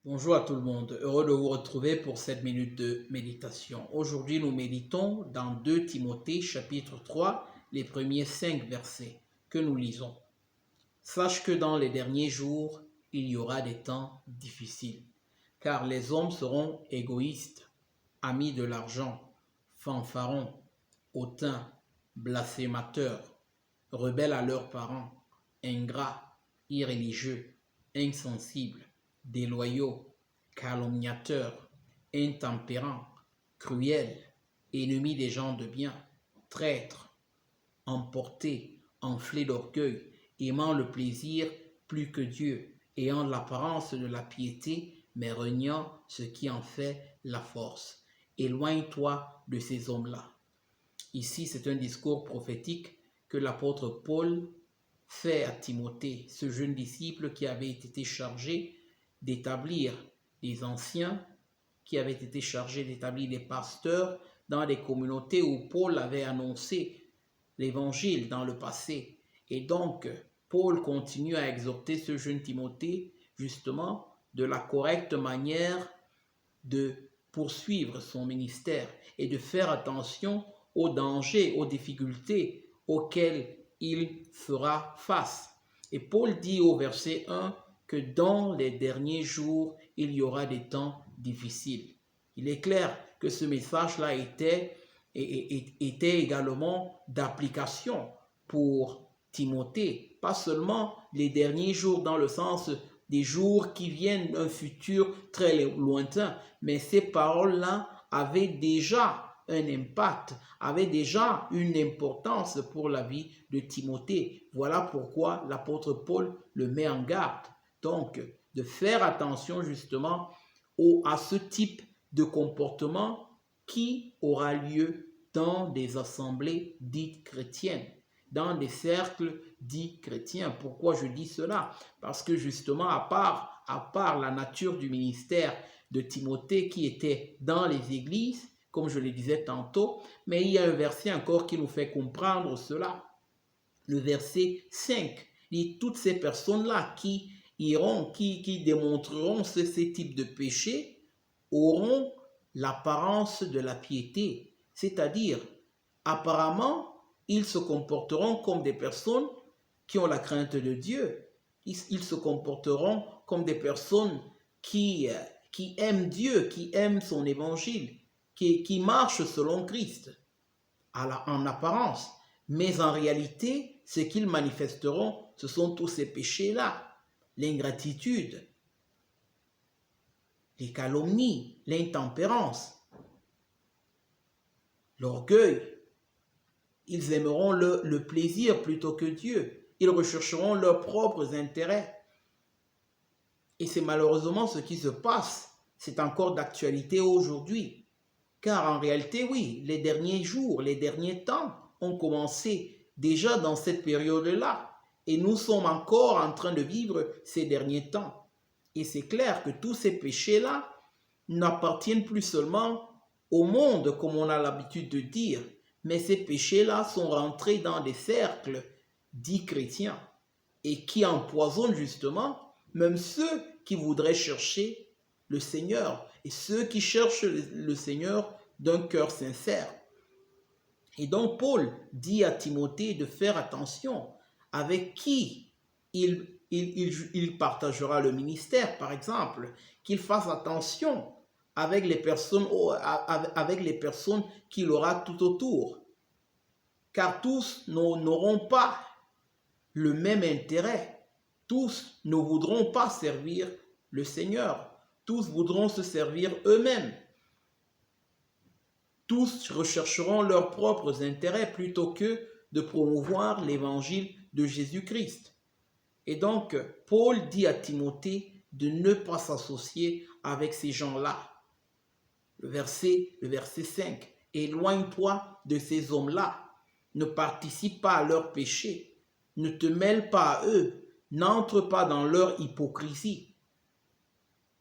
Bonjour à tout le monde, heureux de vous retrouver pour cette minute de méditation. Aujourd'hui, nous méditons dans 2 Timothée chapitre 3, les premiers 5 versets que nous lisons. Sache que dans les derniers jours, il y aura des temps difficiles, car les hommes seront égoïstes, amis de l'argent, fanfarons, hautains, blasphémateurs, rebelles à leurs parents, ingrats, irréligieux, insensibles, déloyaux, calomniateurs, intempérants, cruels, ennemis des gens de bien, traîtres, emportés, enflés d'orgueil, aimant le plaisir plus que Dieu, ayant l'apparence de la piété, mais reniant ce qui en fait la force. Éloigne-toi de ces hommes-là. Ici, c'est un discours prophétique que l'apôtre Paul fait à Timothée, ce jeune disciple qui avait été chargé d'établir des anciens, qui avait été chargé d'établir des pasteurs dans des communautés où Paul avait annoncé l'évangile dans le passé. Et donc, Paul continue à exhorter ce jeune Timothée, justement, de la correcte manière de poursuivre son ministère et de faire attention aux dangers, aux difficultés auxquelles il fera face. Et Paul dit au verset 1 que dans les derniers jours, il y aura des temps difficiles. Il est clair que ce message-là était également d'application pour Timothée, pas seulement les derniers jours dans le sens des jours qui viennent, un futur très lointain, mais ces paroles-là avaient déjà un impact, avaient déjà une importance pour la vie de Timothée. Voilà pourquoi l'apôtre Paul le met en garde. Donc, de faire attention justement à ce type de comportement qui aura lieu dans des assemblées dites chrétiennes, dans des cercles dits chrétiens. Pourquoi je dis cela? Parce que justement, à part la nature du ministère de Timothée qui était dans les églises, comme je le disais tantôt, mais il y a un verset encore qui nous fait comprendre cela. Le verset 5 dit toutes ces personnes-là qui iront, qui démontreront ces types de péchés, auront l'apparence de la piété, c'est-à-dire apparemment ils se comporteront comme des personnes qui ont la crainte de Dieu. Ils se comporteront comme des personnes qui aiment Dieu, qui aiment son évangile, qui marchent selon Christ en apparence. Mais en réalité, ce qu'ils manifesteront, ce sont tous ces péchés-là. L'ingratitude, les calomnies, l'intempérance, l'orgueil. Ils aimeront le plaisir plutôt que Dieu. Ils rechercheront leurs propres intérêts. Et c'est malheureusement ce qui se passe. C'est encore d'actualité aujourd'hui. Car en réalité, oui, les derniers jours, les derniers temps ont commencé déjà dans cette période-là. Et nous sommes encore en train de vivre ces derniers temps. Et c'est clair que tous ces péchés-là n'appartiennent plus seulement au monde, comme on a l'habitude de dire, mais ces péchés-là sont rentrés dans des cercles dits chrétiens et qui empoisonnent justement même ceux qui voudraient chercher le Seigneur et ceux qui cherchent le Seigneur d'un cœur sincère. Et donc Paul dit à Timothée de faire attention avec qui il partagera le ministère, par exemple, qu'il fasse attention avec les personnes qu'il aura tout autour. Car tous n'auront pas le même intérêt. Tous ne voudront pas servir le Seigneur. Tous voudront se servir eux-mêmes. Tous rechercheront leurs propres intérêts plutôt que de promouvoir l'évangile de Jésus-Christ. Et donc, Paul dit à Timothée de ne pas s'associer avec ces gens-là. Le verset 5. Éloigne-toi de ces hommes-là. Ne participe pas à leurs péchés. Ne te mêle pas à eux. N'entre pas dans leur hypocrisie.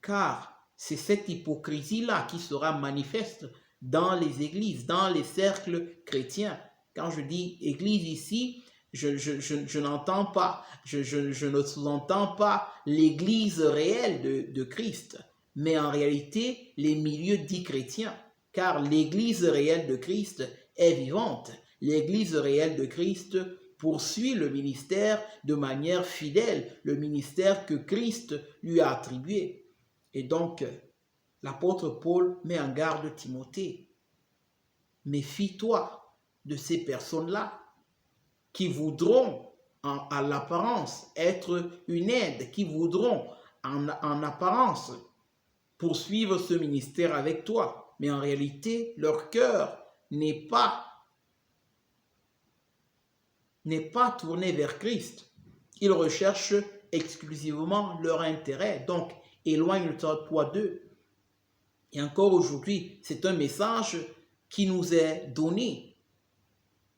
Car c'est cette hypocrisie-là qui sera manifeste dans les églises, dans les cercles chrétiens. Quand je dis église ici, je n'entends pas, je ne sous-entends pas l'église réelle de Christ, mais en réalité les milieux dits chrétiens, car l'Église réelle de Christ est vivante. L'Église réelle de Christ poursuit le ministère de manière fidèle, le ministère que Christ lui a attribué. Et donc, l'apôtre Paul met en garde Timothée. Méfie-toi de ces personnes-là qui voudront à l'apparence être une aide, qui voudront en apparence poursuivre ce ministère avec toi. Mais en réalité, leur cœur n'est pas tourné vers Christ. Ils recherchent exclusivement leur intérêt. Donc, éloigne-toi d'eux. Et encore aujourd'hui, c'est un message qui nous est donné.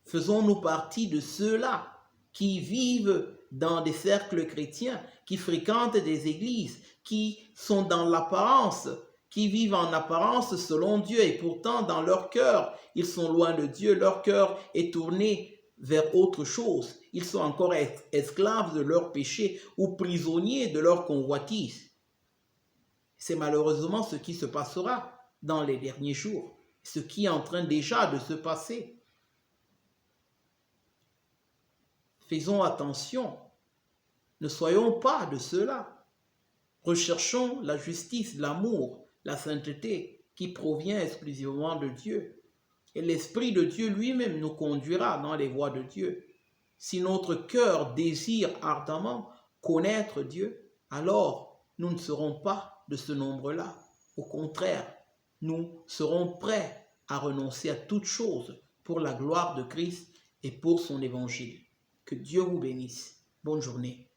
Faisons-nous partie de ceux-là qui vivent dans des cercles chrétiens, qui fréquentent des églises, qui sont dans l'apparence, qui vivent en apparence selon Dieu et pourtant dans leur cœur, ils sont loin de Dieu, leur cœur est tourné vers autre chose. Ils sont encore esclaves de leur péché ou prisonniers de leur convoitise. C'est malheureusement ce qui se passera dans les derniers jours, ce qui est en train déjà de se passer. Faisons attention, ne soyons pas de ceux-là. Recherchons la justice, l'amour, la sainteté qui provient exclusivement de Dieu. Et l'Esprit de Dieu lui-même nous conduira dans les voies de Dieu. Si notre cœur désire ardemment connaître Dieu, alors nous ne serons pas de ce nombre-là. Au contraire, nous serons prêts à renoncer à toute chose pour la gloire de Christ et pour son évangile. Que Dieu vous bénisse. Bonne journée.